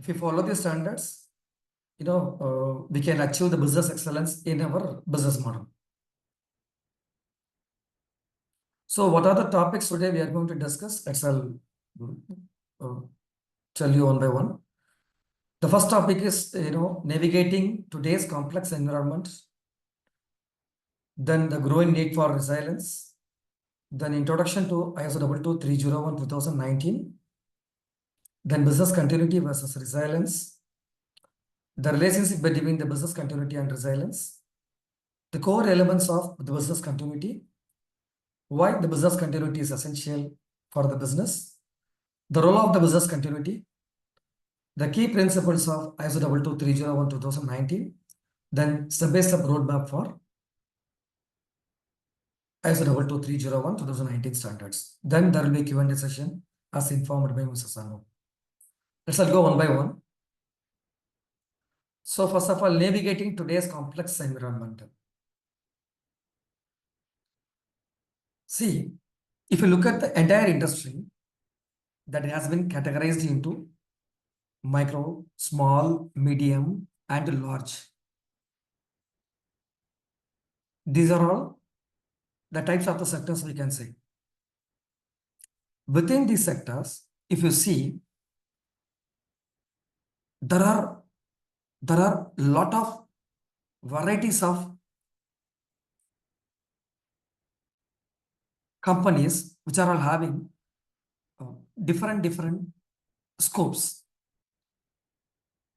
If we follow the standards, we can achieve the business excellence in our business model. So what are the topics today we are going to discuss? I'll tell you one by one. The first topic is, navigating today's complex environment, then the growing need for resilience, then introduction to ISO 22301 2019, then business continuity versus resilience, the relationship between the business continuity and resilience, the core elements of the business continuity, why the business continuity is essential for the business, the role of the business continuity, the key principles of ISO 22301 2019, then step-by-step roadmap for ISO 22301 2019 standards. Then there will be a Q&A session as informed by Mr. Sanu. Let's all go one by one. So first of all, navigating today's complex environment. See, if you look at the entire industry, that has been categorized into micro, small, medium, and large. These are all the types of the sectors we can say. Within these sectors, if you see, there are a lot of varieties of companies which are all having different scopes.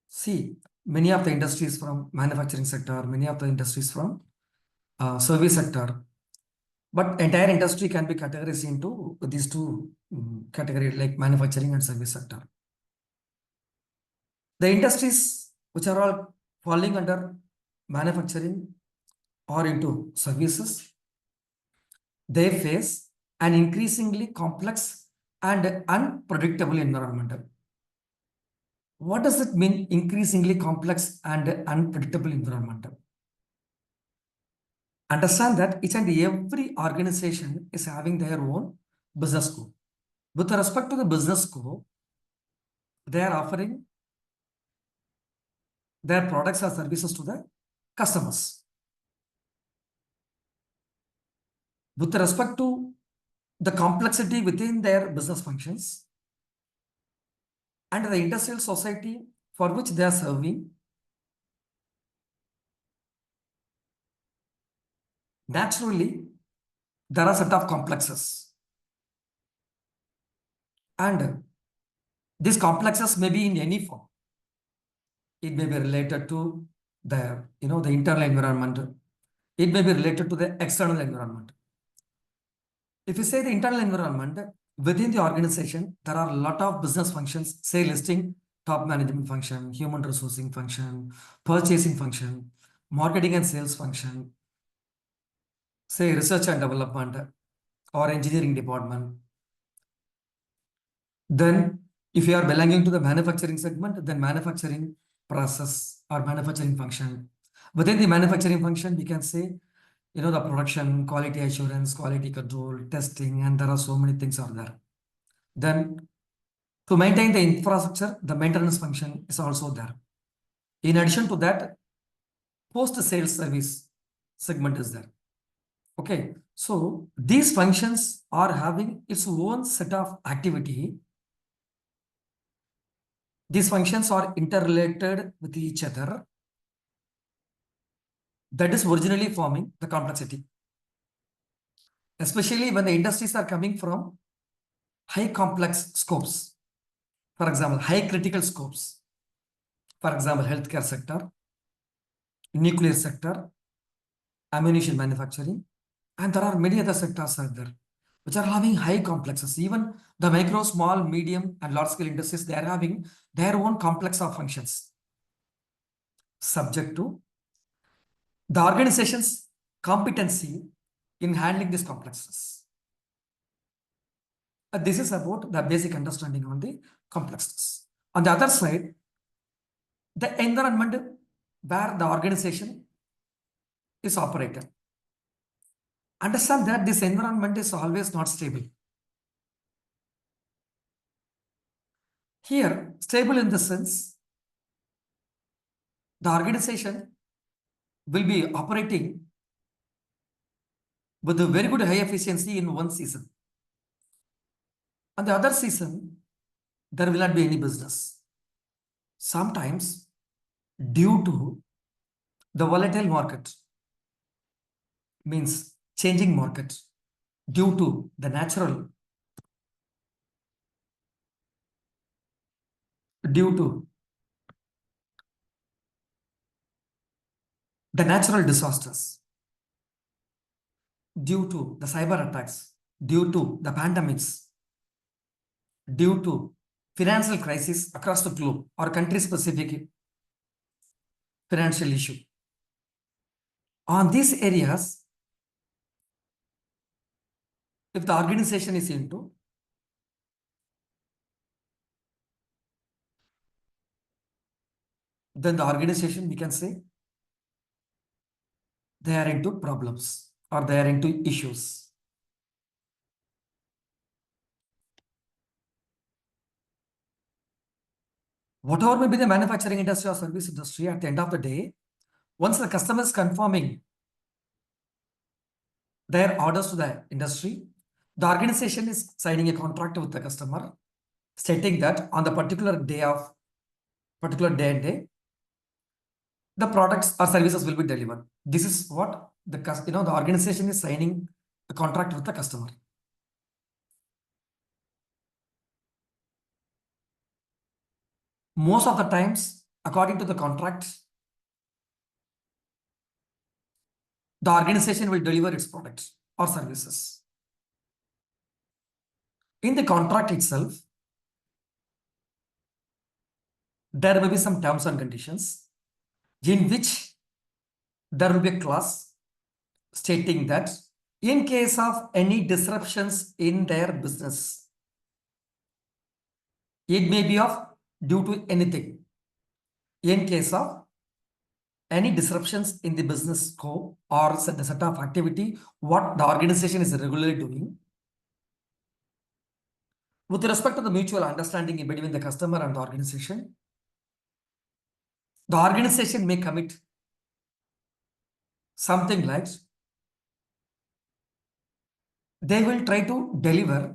See, many of the industries from manufacturing sector, many of the industries from service sector, but entire industry can be categorized into these two categories like manufacturing and service sector. The industries which are all falling under manufacturing or into services, they face an increasingly complex and unpredictable environment. What does it mean, increasingly complex and unpredictable environment? Understand that each and every organization is having their own business scope. With respect to the business scope, they are offering their products or services to the customers. With respect to the complexity within their business functions and the industrial society for which they are serving, naturally, there are a set of complexes. And these complexes may be in any form. It may be related to the internal environment. It may be related to the external environment. If you say the internal environment, within the organization, there are a lot of business functions, say listing, top management function, human resourcing function, purchasing function, marketing and sales function, say research and development or engineering department. Then if you are belonging to the manufacturing segment, then manufacturing process or manufacturing function. Within the manufacturing function, we can say, the production, quality assurance, quality control, testing, and there are so many things are there. Then to maintain the infrastructure, the maintenance function is also there. In addition to that, post-sales service segment is there. Okay, so these functions are having its own set of activity. These functions are interrelated with each other. That is originally forming the complexity. Especially when the industries are coming from high complex scopes. For example, high critical scopes. For example, healthcare sector, nuclear sector, ammunition manufacturing, and there are many other sectors out there which are having high complexes. Even the micro, small, medium, and large scale industries, they are having their own complex of functions subject to the organization's competency in handling these complexes. This is about the basic understanding on the complexes. On the other side, the environment where the organization is operated. Understand that this environment is always not stable. Here, stable in the sense, the organization will be operating with a very good high efficiency in one season. And the other season, there will not be any business. Sometimes, due to the volatile market, means changing market, due to the due to the natural disasters, due to the cyber attacks, due to the pandemics, due to financial crisis across the globe or country specific financial issue. On these areas, if the organization is into, then the organization, we can say, they are into problems or they are into issues. Whatever may be the manufacturing industry or service industry, at the end of the day, once the customer is confirming their orders to the industry, the organization is signing a contract with the customer, stating that on the particular day and day, the products or services will be delivered. This is what the organization is signing a contract with the customer. Most of the times, according to the contract, the organization will deliver its products or services. In the contract itself, there may be some terms and conditions in which there will be a clause stating that in case of any disruptions in their business, it may be of due to anything. In case of any disruptions in the business scope or the set of activity, what the organization is regularly doing, with respect to the mutual understanding between the customer and the organization may commit something like they will try to deliver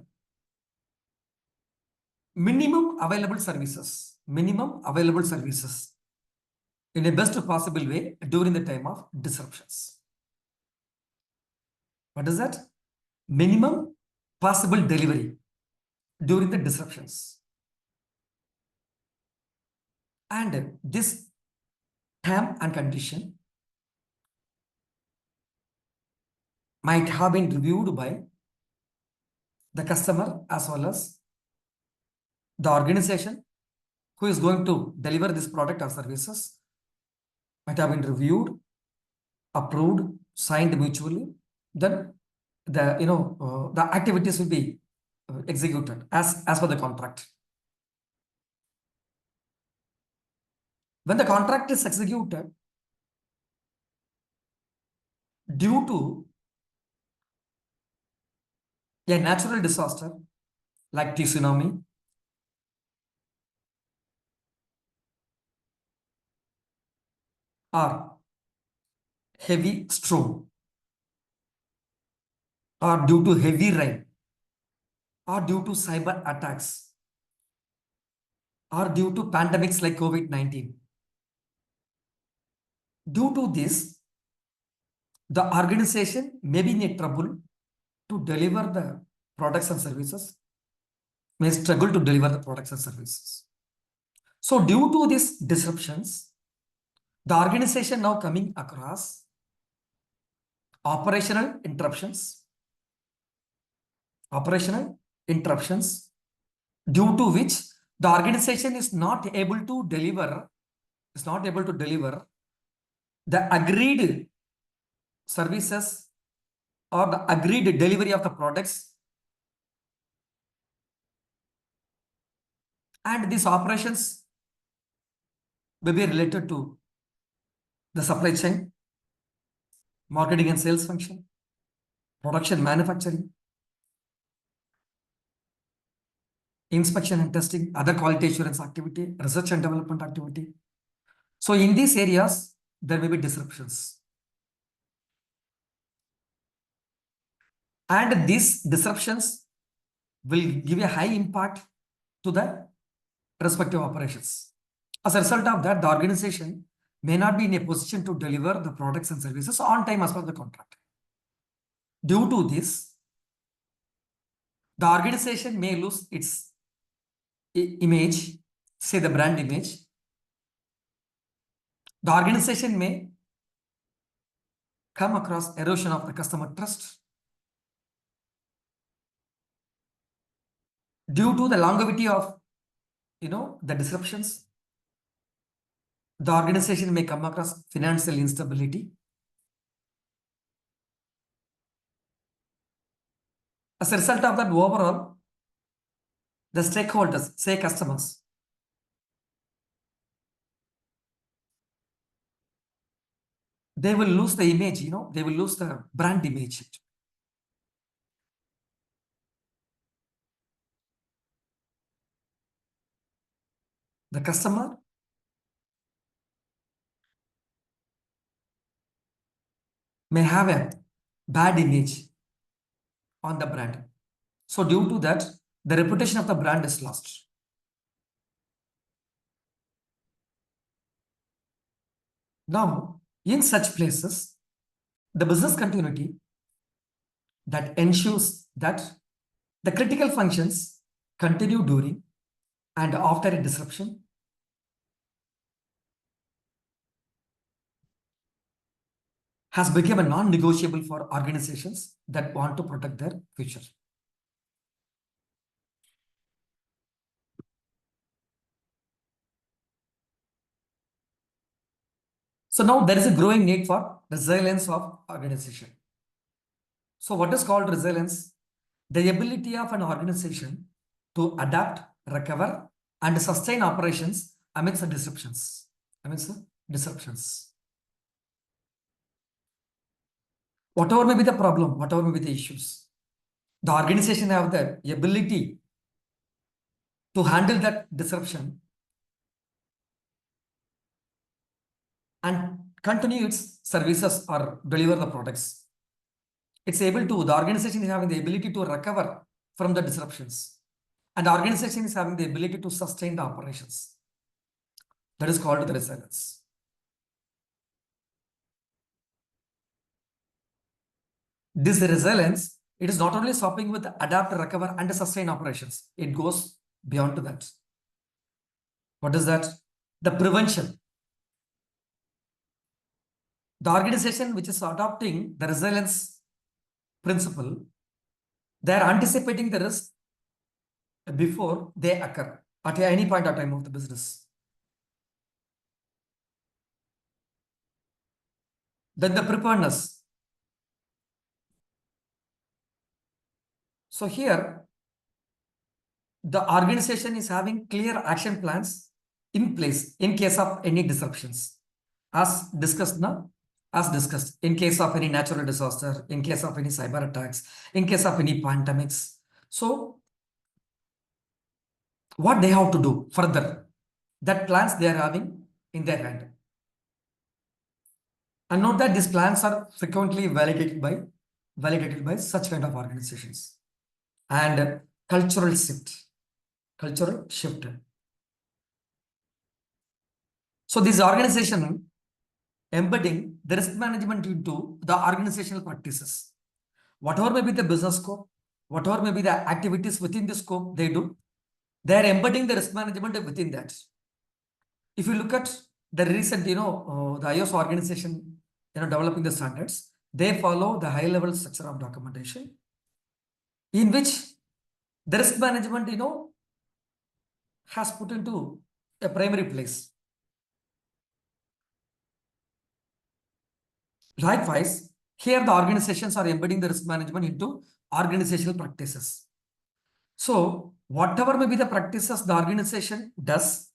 minimum available services in a best possible way during the time of disruptions. What is that? Minimum possible delivery during the disruptions. And this term and condition might have been reviewed by the customer as well as the organization who is going to deliver this product or services, might have been reviewed, approved, signed mutually. Then the activities will be executed as per the contract. When the contract is executed, due to a natural disaster like tsunami, or heavy storm, or due to heavy rain, or due to cyber attacks, or due to pandemics like COVID-19. Due to this, the organization may be in trouble to deliver the products and services, may struggle to deliver the products and services. So due to these disruptions, the organization now coming across operational interruptions, due to which the organization is not able to deliver the agreed services or the agreed delivery of the products, and these operations may be related to the supply chain, marketing and sales function, production, manufacturing, inspection and testing, other quality assurance activity, research and development activity, So in these areas, there may be disruptions. And these disruptions will give a high impact to the respective operations. As a result of that, the organization may not be in a position to deliver the products and services on time as per the contract. Due to this, the organization may lose its image, say the brand image. The organization may come across erosion of the customer trust. Due to the longevity of the disruptions, the organization may come across financial instability. As a result of that, overall, the stakeholders, say customers, they will lose the image, they will lose the brand image. The customer may have a bad image on the brand. So due to that, the reputation of the brand is lost. Now, in such places, the business continuity that ensures that the critical functions continue during and after a disruption has become a non-negotiable for organizations that want to protect their future. So now there is a growing need for resilience of organization. So what is called resilience? The ability of an organization to adapt, recover, and sustain operations amidst the disruptions. Whatever may be the problem, whatever may be the issues, the organization have the ability to handle that disruption and continue its services or deliver the products. It's able to, the organization is having the ability to recover from the disruptions. And the organization is having the ability to sustain the operations. That is called the resilience. This resilience, it is not only stopping with adapt, recover, and sustain operations. It goes beyond to that. What is that? The prevention. The organization which is adopting the resilience principle, they are anticipating the risk before they occur at any point of time of the business. Then the preparedness. So here, the organization is having clear action plans in place in case of any disruptions. As discussed now, in case of any natural disaster, in case of any cyber attacks, in case of any pandemics. So what they have to do further, that plans they are having in their hand. And note that these plans are frequently validated by such kind of organizations. And cultural shift. So this organization embedding the risk management into the organizational practices. Whatever may be the business scope, whatever may be the activities within the scope they do, they are embedding the risk management within that. If you look at the recent, the ISO organization, developing the standards, they follow the high-level structure of documentation in which the risk management, has put into a primary place. Likewise, here the organizations are embedding the risk management into organizational practices. So whatever may be the practices the organization does,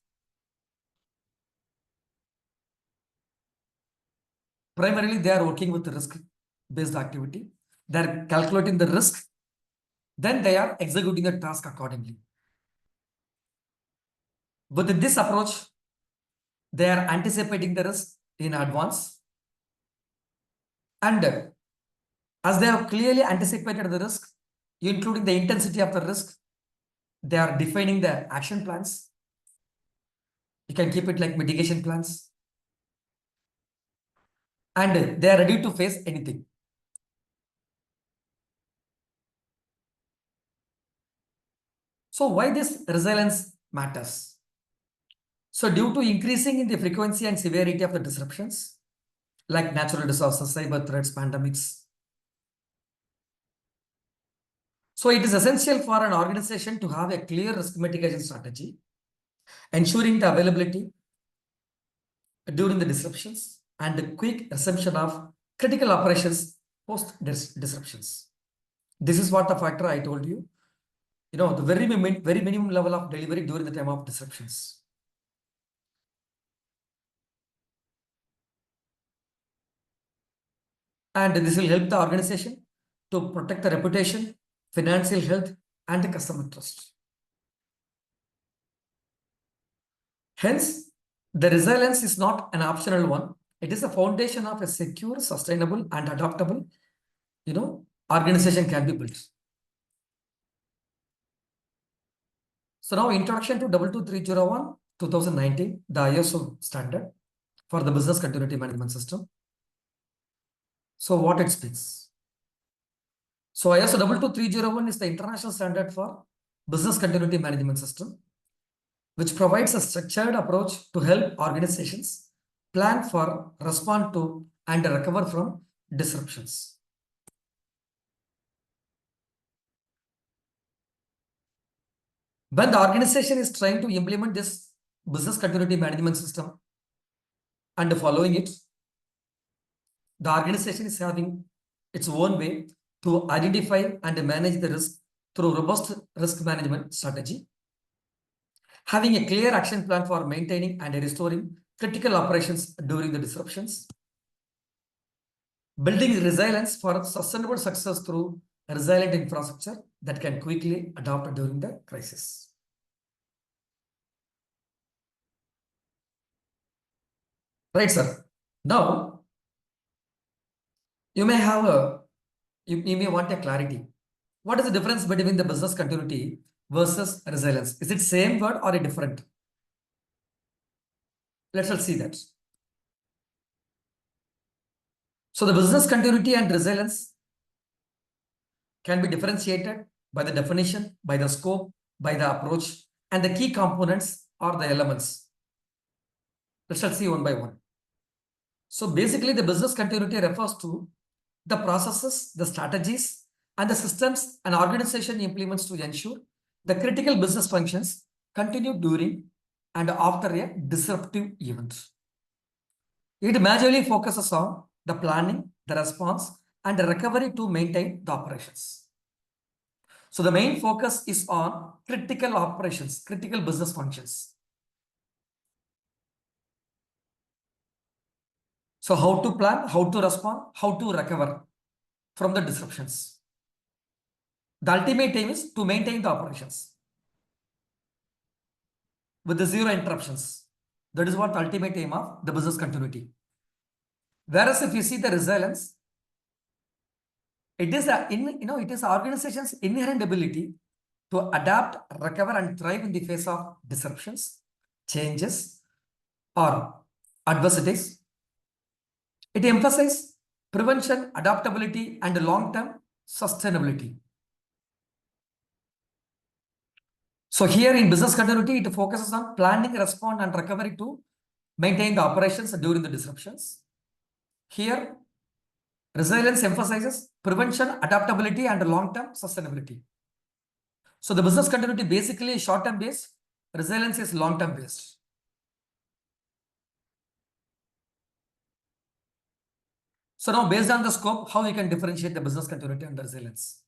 primarily they are working with the risk-based activity. They are calculating the risk, then they are executing the task accordingly. With this approach, They are anticipating the risk in advance. And as they have clearly anticipated the risk, including the intensity of the risk, they are defining the action plans. You can keep it like mitigation plans. And they are ready to face anything. So why this resilience matters? So due to increasing in the frequency and severity of the disruptions, like natural disasters, cyber threats, pandemics. So it is essential for an organization to have a clear risk mitigation strategy, ensuring the availability during the disruptions and the quick resumption of critical operations post disruptions. This is what the factor I told you. The very minimum level of delivery during the time of disruptions. And this will help the organization to protect the reputation, financial health, and the customer trust. Hence, the resilience is not an optional one. It is the foundation of a secure, sustainable, and adaptable, organization can be built. So now introduction to 22301 2019, the ISO standard for the business continuity management system. So what it speaks. So ISO 22301 is the international standard for business continuity management system, which provides a structured approach to help organizations plan for, respond to, and recover from disruptions. When the organization is trying to implement this business continuity management system and following it, the organization is having its own way to identify and manage the risk through robust risk management strategy, having a clear action plan for maintaining and restoring critical operations during the disruptions, building resilience for sustainable success through a resilient infrastructure that can quickly adapt during the crisis. Right, sir. Now, you may have you may want a clarity. What is the difference between the business continuity versus resilience? Is it same word or a different? Let's see that. So the business continuity and resilience can be differentiated by the definition, by the scope, by the approach, and the key components or the elements. Let's see one by one. So basically, the business continuity refers to the processes, the strategies, and the systems an organization implements to ensure the critical business functions continue during and after a disruptive event. It majorly focuses on the planning, the response, and the recovery to maintain the operations. So the main focus is on critical operations, critical business functions. So how to plan, how to respond, how to recover from the disruptions. The ultimate aim is to maintain the operations with the zero interruptions. That is what the ultimate aim of the business continuity. Whereas if you see the resilience, it is it is organization's inherent ability to adapt, recover, and thrive in the face of disruptions, changes, or adversities. It emphasizes prevention, adaptability, and long-term sustainability. So here in business continuity, it focuses on planning, response, and recovery to maintain the operations during the disruptions. Here, resilience emphasizes prevention, adaptability, and long-term sustainability. So the business continuity basically is short-term based, resilience is long-term based. So now based on the scope, how we can differentiate the business continuity and the resilience.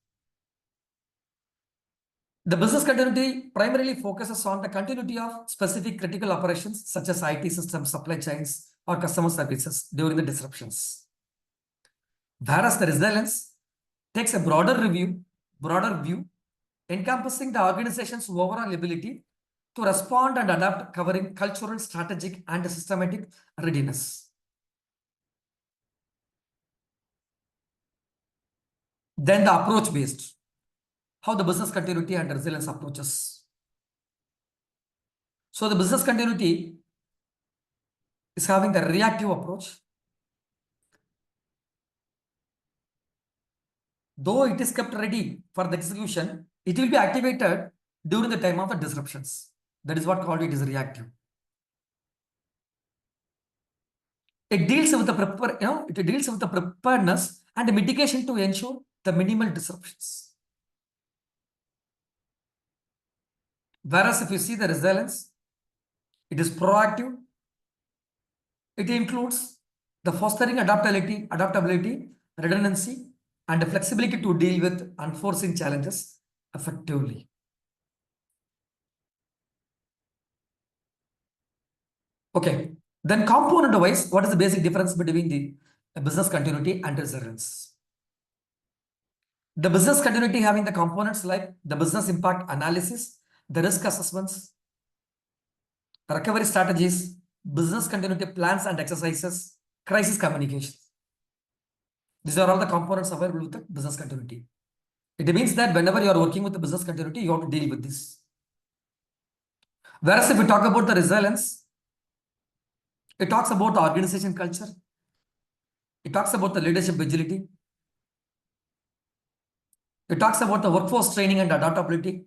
The business continuity primarily focuses on the continuity of specific critical operations such as IT systems, supply chains, or customer services during the disruptions. Whereas the resilience takes a broader view, encompassing the organization's overall ability to respond and adapt, covering cultural, strategic, and systematic readiness. Then the approach based, how the business continuity and resilience approaches. So the business continuity is having the reactive approach. Though it is kept ready for the execution, it will be activated during the time of the disruptions. That is what called it is reactive. It deals with the it deals with the preparedness and the mitigation to ensure the minimal disruptions. Whereas if you see the resilience, it is proactive. It includes the fostering adaptability, redundancy, and the flexibility to deal with unforeseen challenges effectively. Okay, then component-wise, what is the basic difference between the business continuity and resilience? The business continuity having the components like the business impact analysis, the risk assessments, recovery strategies, business continuity plans and exercises, crisis communication. These are all the components available with the business continuity. It means that whenever you are working with the business continuity, you have to deal with this. Whereas if we talk about the resilience, it talks about the organization culture. It talks about the leadership agility. It talks about the workforce training and adaptability.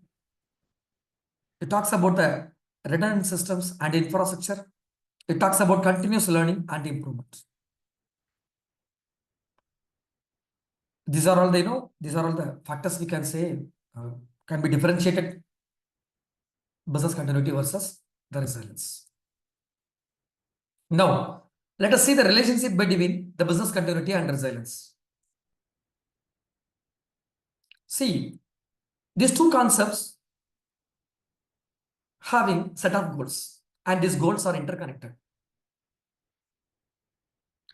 It talks about the redundant systems and infrastructure. It talks about continuous learning and improvement. These are all these are all the factors we can say can be differentiated business continuity versus the resilience. Now, let us see the relationship between the business continuity and resilience. See, these two concepts having set of goals, and these goals are interconnected.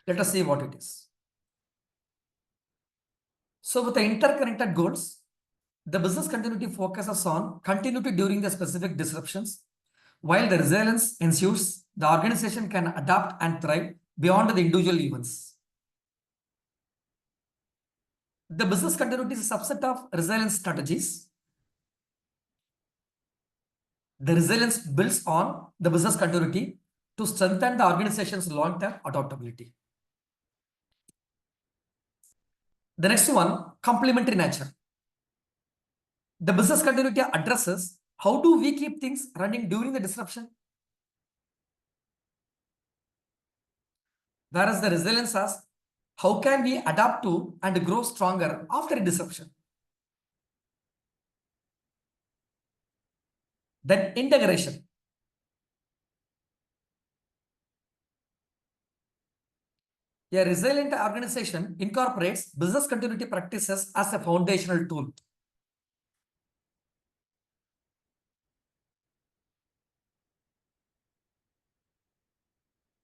Let us see what it is. So with the interconnected goals, the business continuity focuses on continuity during the specific disruptions, while the resilience ensures the organization can adapt and thrive beyond the individual events. The business continuity is a subset of resilience strategies. The resilience builds on the business continuity to strengthen the organization's long-term adaptability. The next one, complementary nature. The business continuity addresses how do we keep things running during the disruption, whereas the resilience asks how can we adapt to and grow stronger after a disruption. Then integration. A resilient organization incorporates business continuity practices as a foundational tool.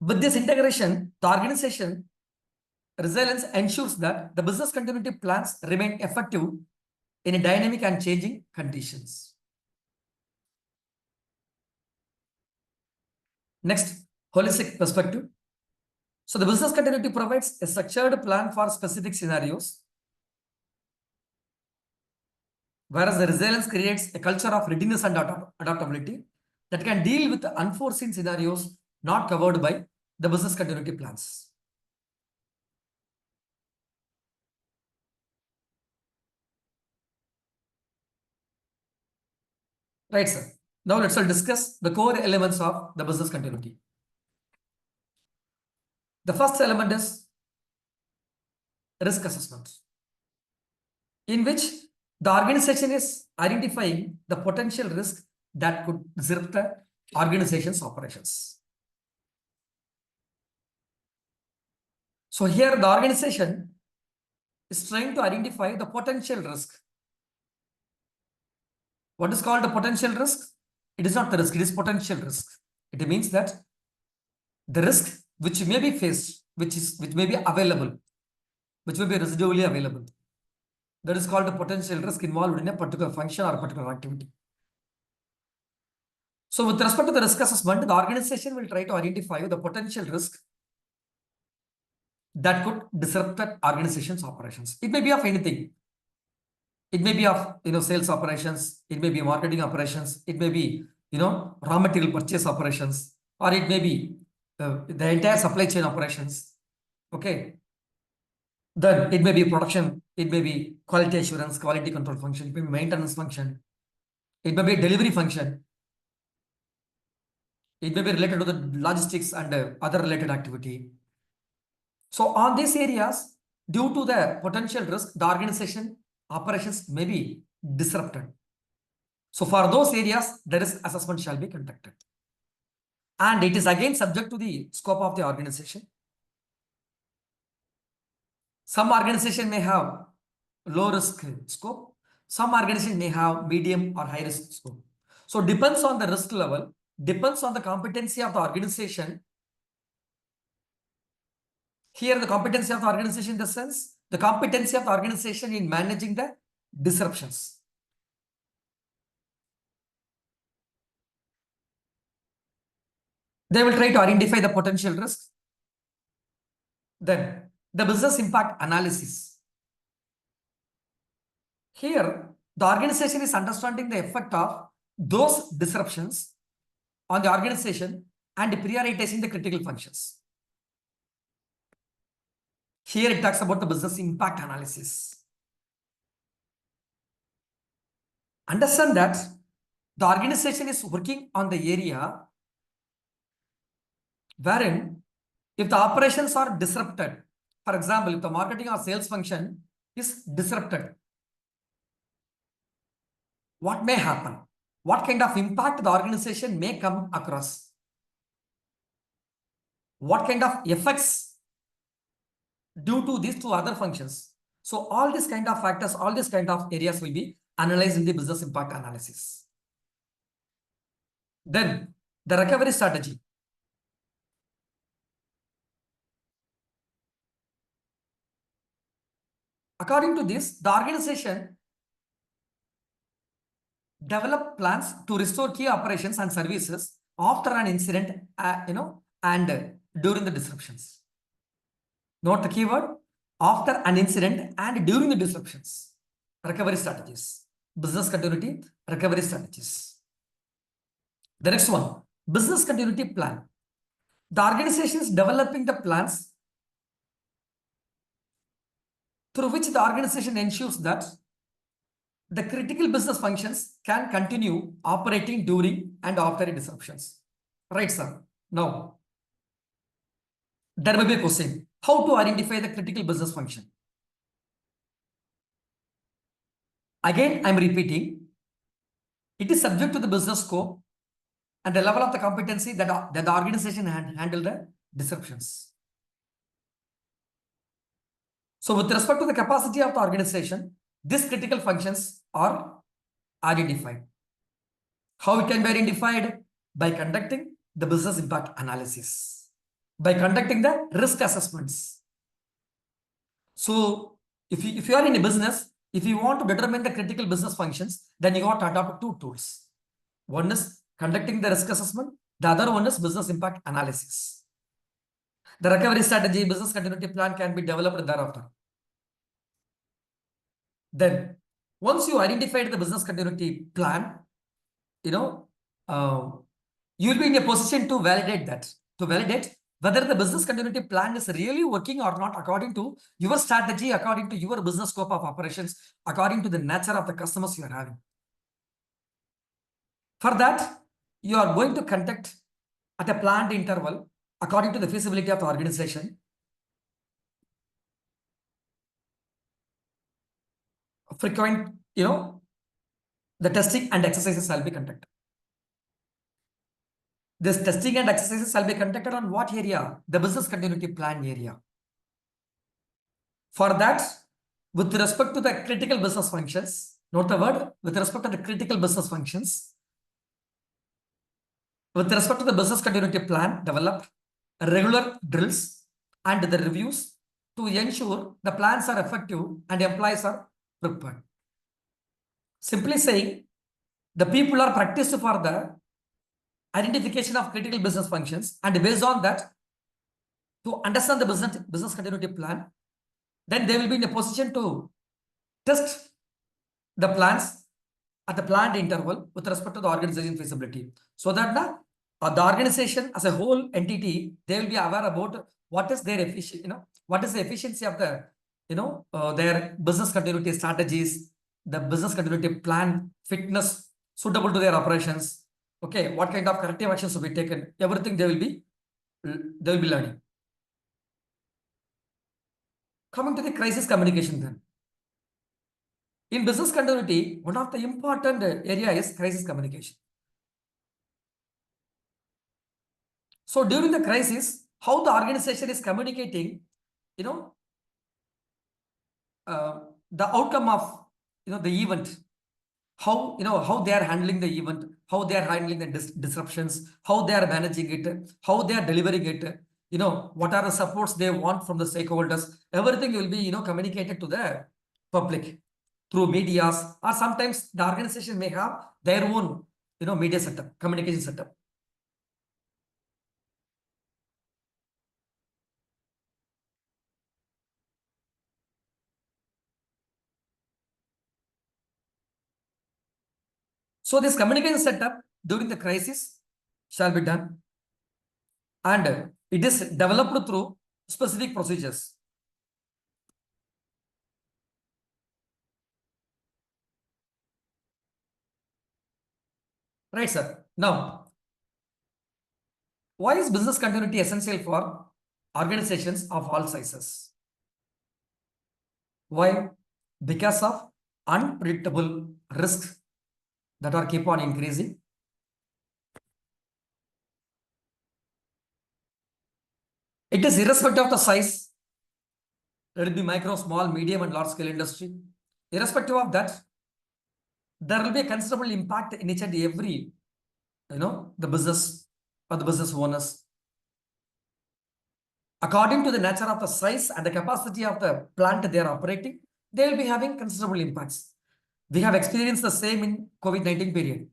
With this integration, the organization resilience ensures that the business continuity plans remain effective in a dynamic and changing conditions. Next, holistic perspective. So the business continuity provides a structured plan for specific scenarios, whereas the resilience creates a culture of readiness and adaptability that can deal with the unforeseen scenarios not covered by the business continuity plans. Right, sir. Now let's discuss the core elements of the business continuity. The first element is risk assessment, in which the organization is identifying the potential risk that could disrupt the organization's operations. So here the organization is trying to identify the potential risk. What is called the potential risk? It is not the risk, it is potential risk. It means that the risk which may be faced, which may be available, which may be residually available, that is called the potential risk involved in a particular function or a particular activity. So with respect to the risk assessment, the organization will try to identify the potential risk that could disrupt that organization's operations. It may be of anything. It may be of sales operations, it may be marketing operations, it may be raw material purchase operations, or it may be the entire supply chain operations. Okay. Then it may be production, it may be quality assurance, quality control function, it may be maintenance function, it may be delivery function, it may be related to the logistics and other related activity. So on these areas, due to the potential risk, the organization operations may be disrupted. So for those areas, the risk assessment shall be conducted. And it is again subject to the scope of the organization. Some organization may have low risk scope. Some organization may have medium or high risk scope. So depends on the risk level, depends on the competency of the organization. Here the competency of the organization in the sense, the competency of the organization in managing the disruptions. They will try to identify the potential risk. Then the business impact analysis. Here, the organization is understanding the effect of those disruptions on the organization and prioritizing the critical functions. Here it talks about the business impact analysis. Understand that the organization is working on the area wherein if the operations are disrupted, for example, if the marketing or sales function is disrupted, what may happen? What kind of impact the organization may come across? What kind of effects due to these two other functions? So all these kind of factors, all these kind of areas will be analyzed in the business impact analysis. Then the recovery strategy. According to this, the organization develop plans to restore key operations and services after an incident, and during the disruptions. Note the keyword, after an incident and during the disruptions. Recovery strategies. Business continuity, recovery strategies. The next one, business continuity plan. The organization is developing the plans through which the organization ensures that the critical business functions can continue operating during and after disruptions. Right, sir? Now, there may be a question. How to identify the critical business function? Again, I'm repeating. It is subject to the business scope and the level of the competency that the organization handle the disruptions. So with respect to the capacity of the organization, these critical functions are identified. How it can be identified? By conducting the business impact analysis, by conducting the risk assessments. So if you are in a business, if you want to determine the critical business functions, then you got to adopt two tools. One is conducting the risk assessment. The other one is business impact analysis. The recovery strategy, business continuity plan can be developed thereafter. Then, once you identified the business continuity plan, you will be in a position to validate that, whether the business continuity plan is really working or not according to your strategy, according to your business scope of operations, according to the nature of the customers you are having. For that, you are going to conduct at a planned interval according to the feasibility of the organization. Frequent, the testing and exercises shall be conducted. This testing and exercises shall be conducted on what area? The business continuity plan area. For that, with respect to the critical business functions, note the word, with respect to the critical business functions, with respect to the business continuity plan, develop regular drills and the reviews to ensure the plans are effective and employees are prepared. Simply saying, the people are practiced for the identification of critical business functions, and based on that, to understand the business continuity plan, then they will be in a position to test the plans at the planned interval with respect to the organization feasibility, so that the organization as a whole entity, they will be aware about what is their efficiency, what is the efficiency of the, their business continuity strategies, the business continuity plan fitness suitable to their operations. Okay, what kind of corrective actions will be taken? Everything they will be learning. Coming to the crisis communication then. In business continuity, one of the important area is crisis communication. So during the crisis, how the organization is communicating, you know, the outcome of, the event, how they are handling the event, how they are handling the disruptions, how they are managing it, how they are delivering it, what are the supports they want from the stakeholders. Everything will be, communicated to the public through medias, or sometimes the organization may have their own, media setup, communication setup. So this communication setup during the crisis shall be done, and it is developed through specific procedures. Right, sir. Now, why is business continuity essential for organizations of all sizes? Why? Because of unpredictable risks that are keep on increasing. It is irrespective of the size. Let it be micro, small, medium, and large scale industry. Irrespective of that, there will be a considerable impact in each and every, the business or the business owners. According to the nature of the size and the capacity of the plant they are operating, they will be having considerable impacts. We have experienced the same in COVID-19 period.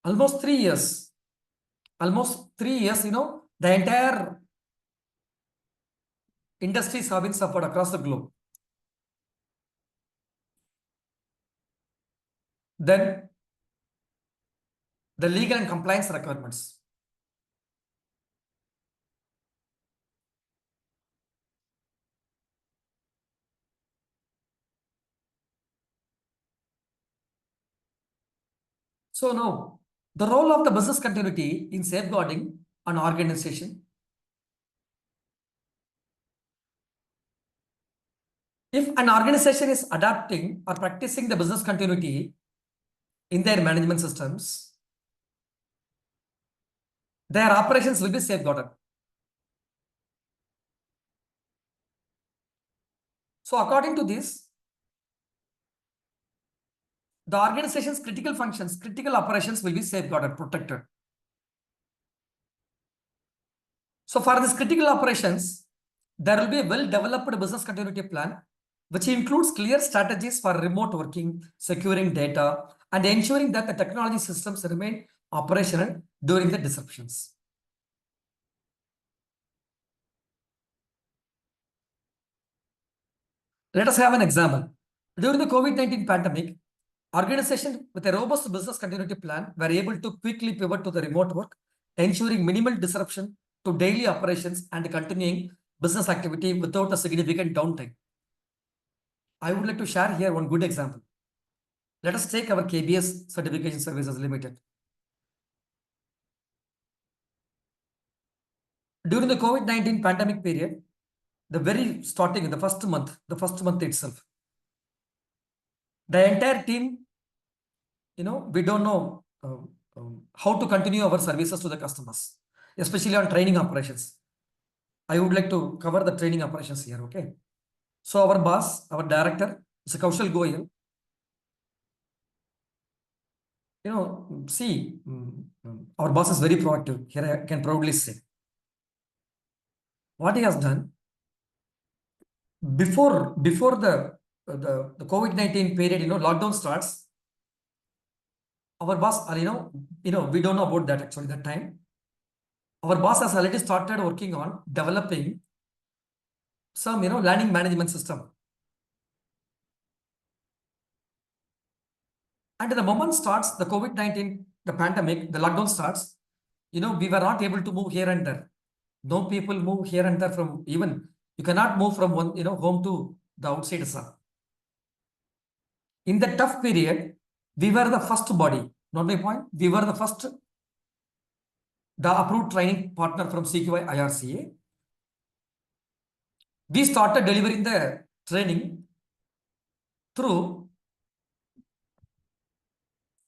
Almost 3 years. Almost 3 years, the entire industries have been suffered across the globe. Then the legal and compliance requirements. So now, the role of the business continuity in safeguarding an organization. If an organization is adapting or practicing the business continuity in their management systems, their operations will be safeguarded. So according to this, the organization's critical functions, critical operations will be safeguarded, protected. So for these critical operations, there will be a well-developed business continuity plan, which includes clear strategies for remote working, securing data, and ensuring that the technology systems remain operational during the disruptions. Let us have an example. During the COVID-19 pandemic, organizations with a robust business continuity plan were able to quickly pivot to the remote work, ensuring minimal disruption to daily operations and continuing business activity without a significant downtime. I would like to share here one good example. Let us take our KBS Certification Services Limited. During the COVID-19 pandemic period, the very starting in the first month itself, the entire team, we don't know how to continue our services to the customers, especially on training operations. I would like to cover the training operations here, okay? So our boss, our director, Mr. Kaushal Goyal, our boss is very proactive. Here I can proudly say. What he has done, before the COVID-19 period, lockdown starts, our boss, or we don't know about that actually that time. Our boss has already started working on developing some, learning management system. And the moment starts, the COVID-19, the pandemic, the lockdown starts, we were not able to move here and there. No people move here and there from, even you cannot move from one, home to the outside sun. In the tough period, we were the first body, not my point. We were the first, the approved training partner from CQI IRCA. We started delivering the training through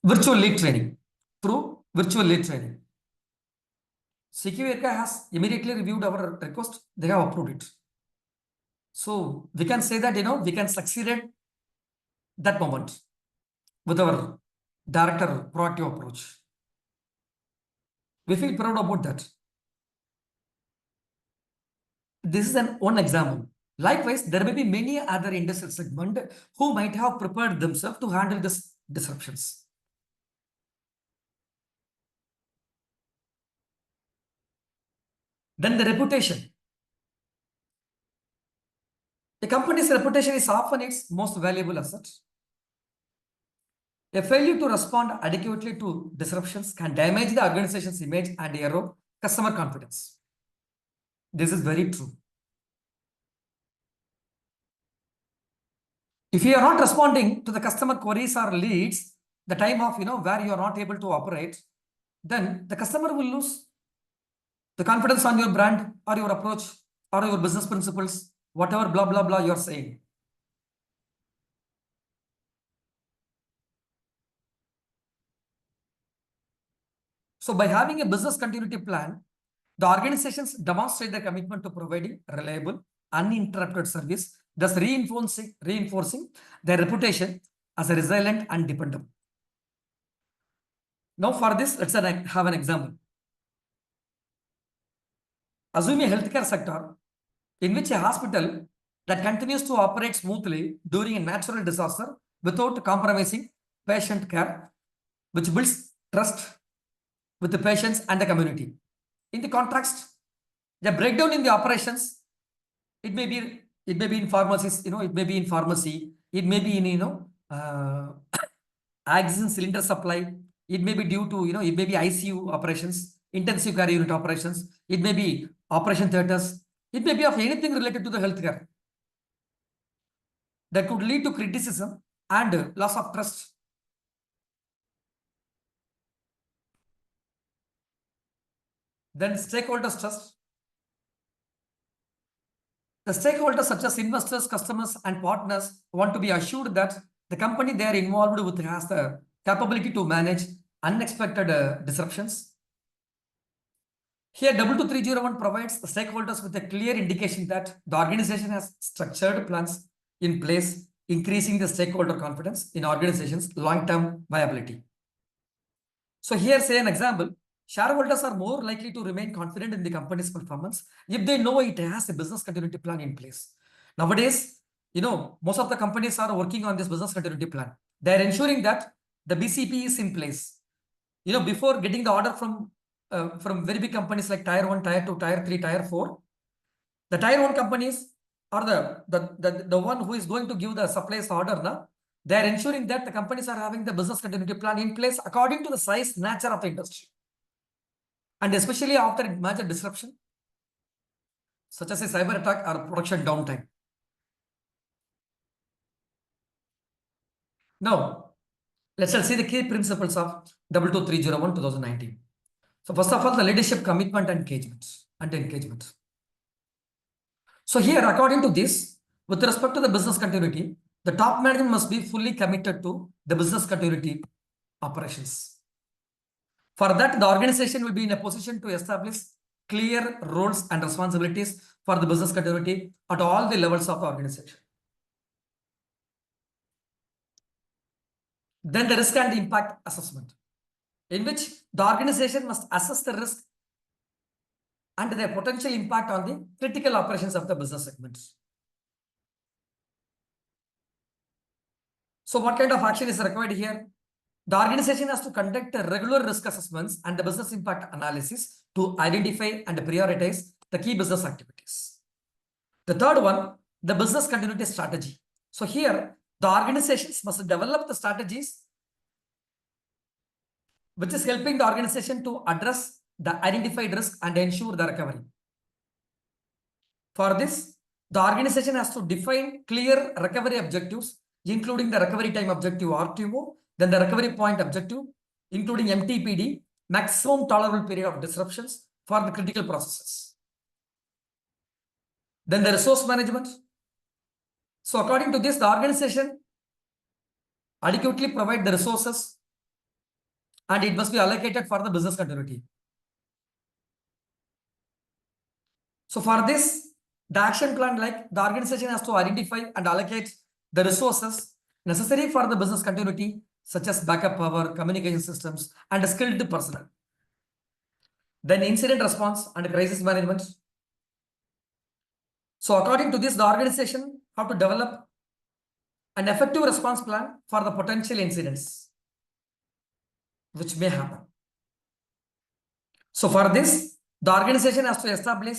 virtual lead training. CQI has immediately reviewed our request. They have approved it. So we can say that, we can succeed at that moment with our director proactive approach. We feel proud about that. This is one example. Likewise, there may be many other industry segments who might have prepared themselves to handle these disruptions. Then the reputation. A company's reputation is often its most valuable asset. A failure to respond adequately to disruptions can damage the organization's image and erode customer confidence. This is very true. If you are not responding to the customer queries or leads, the time of, where you are not able to operate, then the customer will lose the confidence on your brand or your approach or your business principles, whatever blah, blah, blah you're saying. So by having a business continuity plan, the organizations demonstrate their commitment to providing reliable, uninterrupted service, thus reinforcing their reputation as a resilient and dependable. Now for this, let's have an example. Assume a healthcare sector in which a hospital that continues to operate smoothly during a natural disaster without compromising patient care, which builds trust with the patients and the community. In the contrast, the breakdown in the operations, it may be in pharmacies, it may be in pharmacy, it may be in, oxygen cylinder supply, it may be due to, it may be ICU operations, intensive care unit operations, it may be operation theaters, it may be of anything related to the healthcare that could lead to criticism and loss of trust. Then stakeholders trust. The stakeholders such as investors, customers, and partners want to be assured that the company they are involved with has the capability to manage unexpected disruptions. Here, 22301 provides the stakeholders with a clear indication that the organization has structured plans in place, increasing the stakeholder confidence in organizations' long-term viability. So here, say an example, shareholders are more likely to remain confident in the company's performance if they know it has a business continuity plan in place. Nowadays, most of the companies are working on this business continuity plan. They are ensuring that the BCP is in place. Before getting the order from very big companies like Tier 1, Tier 2, Tier 3, Tier 4, the Tier 1 companies are the one who is going to give the supplies order now. They are ensuring that the companies are having the business continuity plan in place according to the size, nature of the industry. And especially after major disruption, such as a cyber attack or production downtime. Now, let's see the key principles of 22301 2019. So first of all, the leadership commitment and engagement. So here, according to this, with respect to the business continuity, the top management must be fully committed to the business continuity operations. For that, the organization will be in a position to establish clear roles and responsibilities for the business continuity at all the levels of the organization. Then the risk and impact assessment, in which the organization must assess the risk and their potential impact on the critical operations of the business segments. So what kind of action is required here? The organization has to conduct regular risk assessments and the business impact analysis to identify and prioritize the key business activities. The third one, the business continuity strategy. So here, the organizations must develop the strategies which is helping the organization to address the identified risk and ensure the recovery. For this, the organization has to define clear recovery objectives, including the recovery time objective RTO, then the recovery point objective, including MTPD, maximum tolerable period of disruptions for the critical processes. Then the resource management. So according to this, the organization adequately provide the resources and it must be allocated for the business continuity. So for this, the action plan, like the organization has to identify and allocate the resources necessary for the business continuity, such as backup power, communication systems, and skilled personnel. Then incident response and crisis management. So according to this, the organization have to develop an effective response plan for the potential incidents which may happen. So for this, the organization has to establish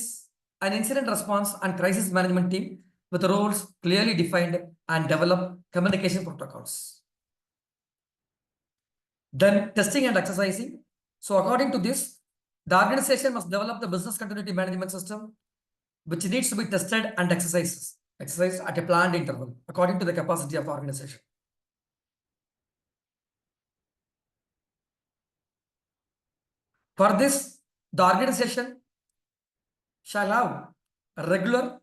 an incident response and crisis management team with roles clearly defined and develop communication protocols. Then testing and exercising. So according to this, the organization must develop the business continuity management system, which needs to be tested and exercised at a planned interval according to the capacity of the organization. For this, the organization shall have regular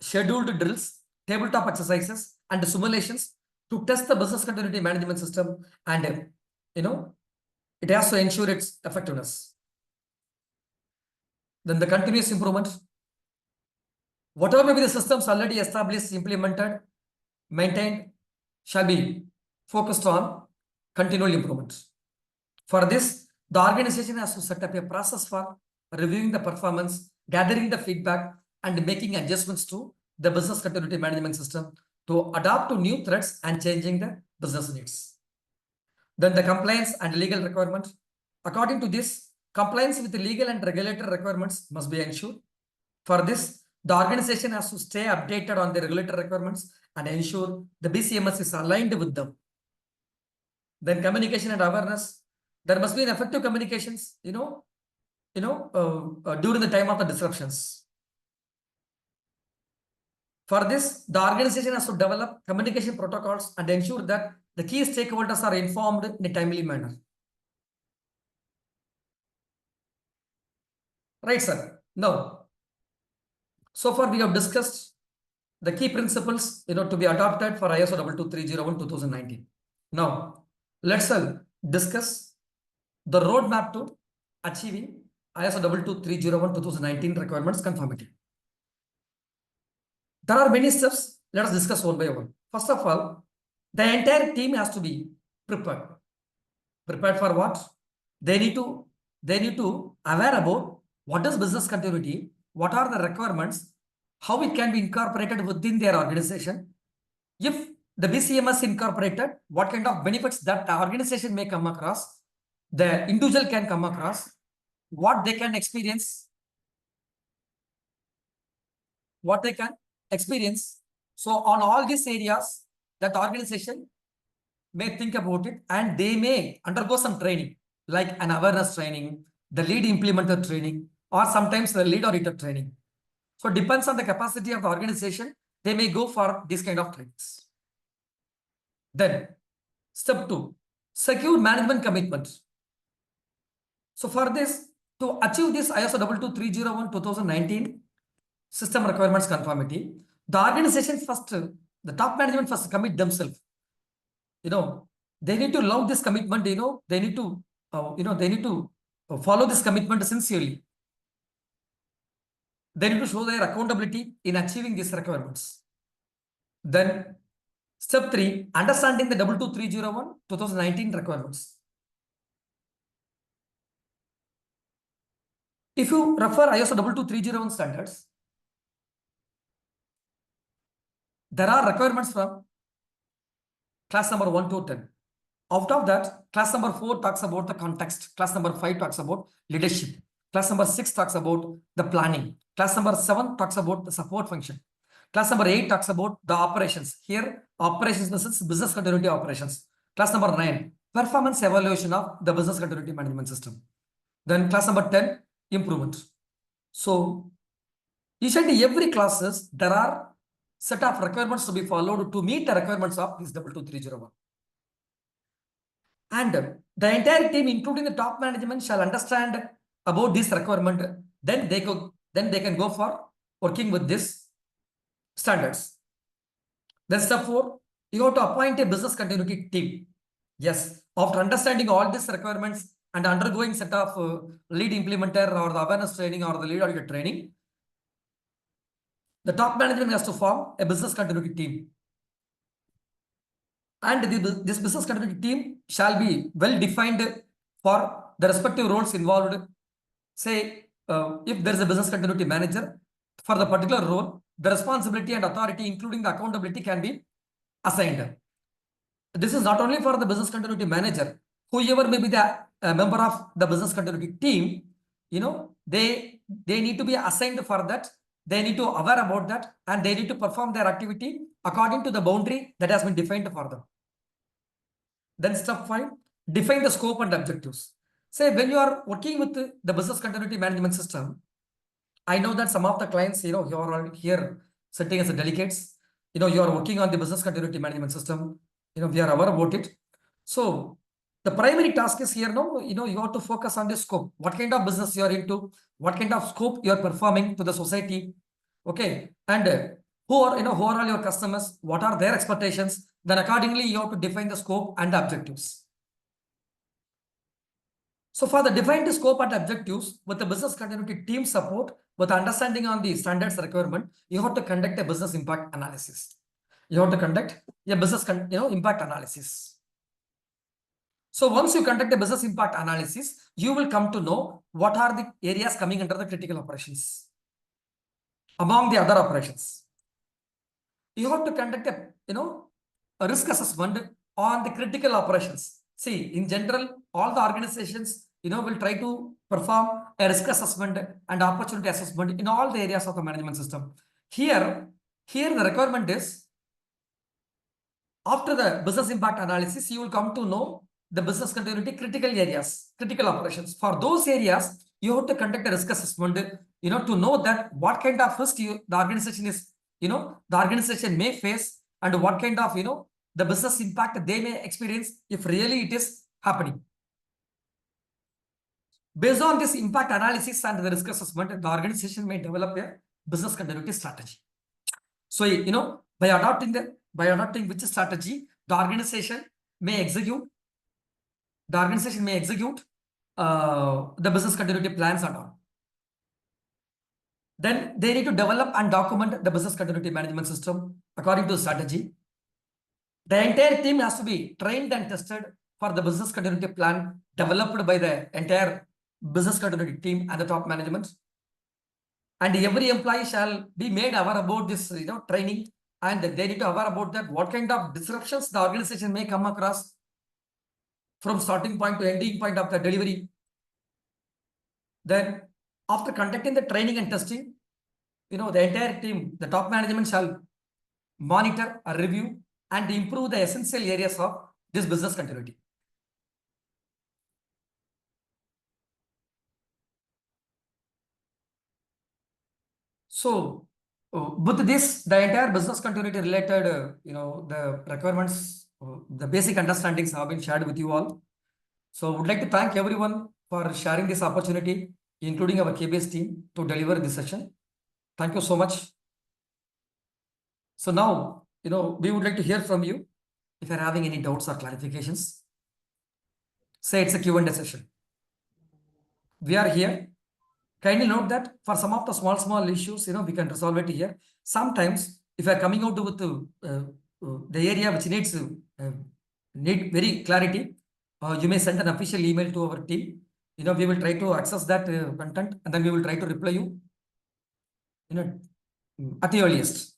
scheduled drills, tabletop exercises, and simulations to test the business continuity management system, and it has to ensure its effectiveness. Then the continuous improvement. Whatever may be the systems already established, implemented, maintained, shall be focused on continual improvement. For this, the organization has to set up a process for reviewing the performance, gathering the feedback, and making adjustments to the business continuity management system to adapt to new threats and changing the business needs. Then the compliance and legal requirements. According to this, compliance with the legal and regulatory requirements must be ensured. For this, the organization has to stay updated on the regulatory requirements and ensure the BCMS is aligned with them. Then communication and awareness. There must be an effective communications, during the time of the disruptions. For this, the organization has to develop communication protocols and ensure that the key stakeholders are informed in a timely manner. Right, sir. Now, so far we have discussed the key principles, to be adopted for ISO 22301-2019. Now, let's discuss the roadmap to achieving ISO 22301-2019 requirements conformity. There are many steps. Let us discuss one by one. First of all, the entire team has to be prepared. Prepared for what? They need to aware about what is business continuity, what are the requirements, how it can be incorporated within their organization. If the BCMS incorporated, what kind of benefits that the organization may come across, the individual can come across, what they can experience, So on all these areas, that organization may think about it and they may undergo some training, like an awareness training, the lead implementer training, or sometimes the lead auditor training. So it depends on the capacity of the organization. They may go for this kind of trainings. Then step 2, secure management commitment. So for this, to achieve this ISO 22301-2019 system requirements conformity, the organization first, the top management first commit themselves. They need to love this commitment. They need to, follow this commitment sincerely. They need to show their accountability in achieving these requirements. Then step 3, understanding the 22301-2019 requirements. If you refer ISO 22301 standards, there are requirements from class number 1 to 10. Out of that, class number 4 talks about the context. Class number 5 talks about leadership. Class number 6 talks about the planning. Class number 7 talks about the support function. Class number 8 talks about the operations. Here, operations is business continuity operations. Class number 9, performance evaluation of the business continuity management system. Then class number 10, improvement. So, each and every classes, there are set of requirements to be followed to meet the requirements of this 22301. And the entire team, including the top management, shall understand about this requirement. Then they can go for working with this standards. Then step 4, you have to appoint a business continuity team. Yes, after understanding all these requirements and undergoing set of lead implementer or the awareness training or the lead auditor training, the top management has to form a business continuity team. And this business continuity team shall be well defined for the respective roles involved. Say, if there is a business continuity manager, for the particular role, the responsibility and authority, including the accountability, can be assigned. This is not only for the business continuity manager, whoever may be the member of the business continuity team, they need to be assigned for that. They need to aware about that, and they need to perform their activity according to the boundary that has been defined for them. Then step 5, define the scope and objectives. Say, when you are working with the business continuity management system, I know that some of the clients, you are all here sitting as a delegates, you are working on the business continuity management system, we are aware about it. So the primary task is here now, you have to focus on the scope. What kind of business you are into, what kind of scope you are performing to the society. Okay. And who are all your customers, what are their expectations, then accordingly you have to define the scope and the objectives. So for the defined scope and objectives, with the business continuity team support, with understanding on the standards requirement, you have to conduct a business impact analysis. You have to conduct a business impact analysis. So once you conduct a business impact analysis, you will come to know what are the areas coming under the critical operations among the other operations. You have to conduct a risk assessment on the critical operations. See, in general, all the organizations, will try to perform a risk assessment and opportunity assessment in all the areas of the management system. Here the requirement is, after the business impact analysis, you will come to know the business continuity critical areas, critical operations. For those areas, you have to conduct a risk assessment, to know that what kind of risk the organization is, the organization may face, and what kind of, the business impact they may experience if really it is happening. Based on this impact analysis and the risk assessment, the organization may develop a business continuity strategy. So, by adopting which strategy, the organization may execute the business continuity plans and all. Then they need to develop and document the business continuity management system according to the strategy. The entire team has to be trained and tested for the business continuity plan developed by the entire business continuity team and the top management. And every employee shall be made aware about this, training, and they need to aware about that what kind of disruptions the organization may come across from starting point to ending point of the delivery. Then after conducting the training and testing, the entire team, the top management shall monitor, review, and improve the essential areas of this business continuity. So with this, the entire business continuity related, the requirements, the basic understandings have been shared with you all. So I would like to thank everyone for sharing this opportunity, including our KBS team, to deliver this session. Thank you so much. So now, we would like to hear from you. If you're having any doubts or clarifications, say it's a Q&A session. We are here. Kindly note that for some of the small issues, we can resolve it here. Sometimes, if you are coming out with the area which needs need very clarity, you may send an official email to our team. We will try to access that content, and then we will try to reply you, at the earliest.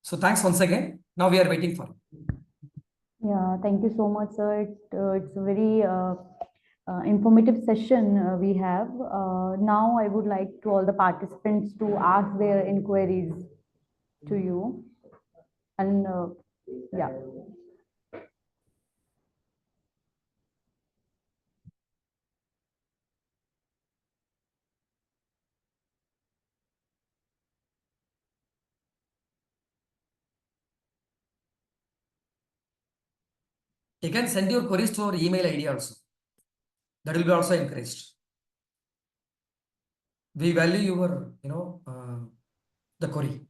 So thanks once again. Now we are waiting for you. Yeah, thank you so much, sir. It's a very informative session we have. Now, I would like to all the participants to ask their inquiries to you. And yeah, You can send your queries to our email ID also. That will be also encouraged. We value your, the query.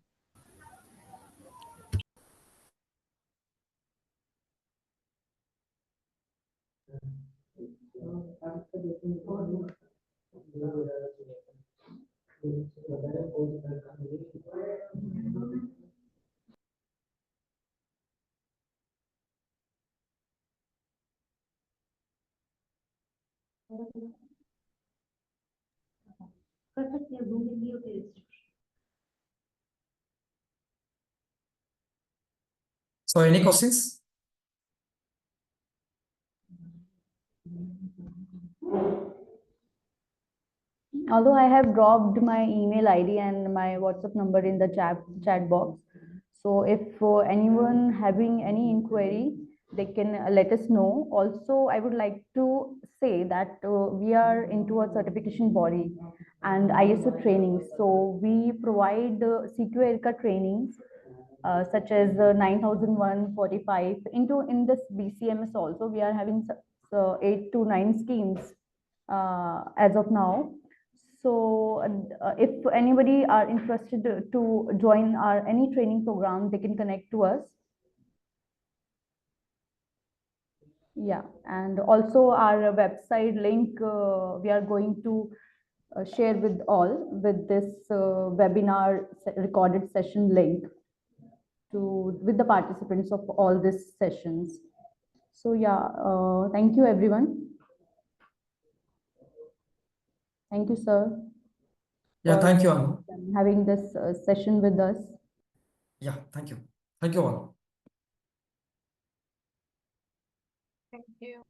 So any questions? although I have dropped my email ID and my WhatsApp number in the chat box. So if anyone having any inquiry, they can let us know. Also, I would like to say that we are into a certification body and ISO training. So we provide CQ trainings such as 9001 45 into in this BCMS also we are having 8 to 9 schemes as of now. So if anybody are interested to join our any training program, they can connect to us. Yeah, and also our website link we are going to share with all with this webinar recorded session link to with the participants of all these sessions. So yeah, thank you everyone. Thank you, sir, Yeah, for thank you, Anu. having this session with us. Yeah, thank you. Thank you all. Thank you.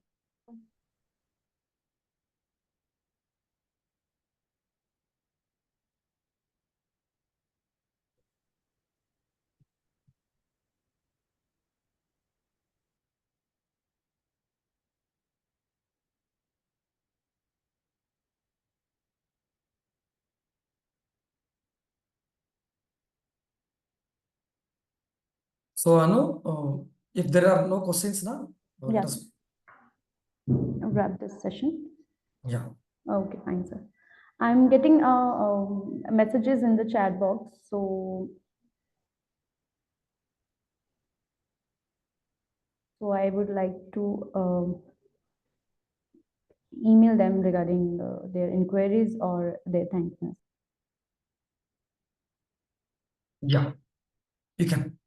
So Anu, if there are no questions now, let Yeah, us. wrap this session. Yeah. Okay, fine, sir. I'm getting messages in the chat box, so I would like to email them regarding their inquiries or their thanks. Yeah, you can.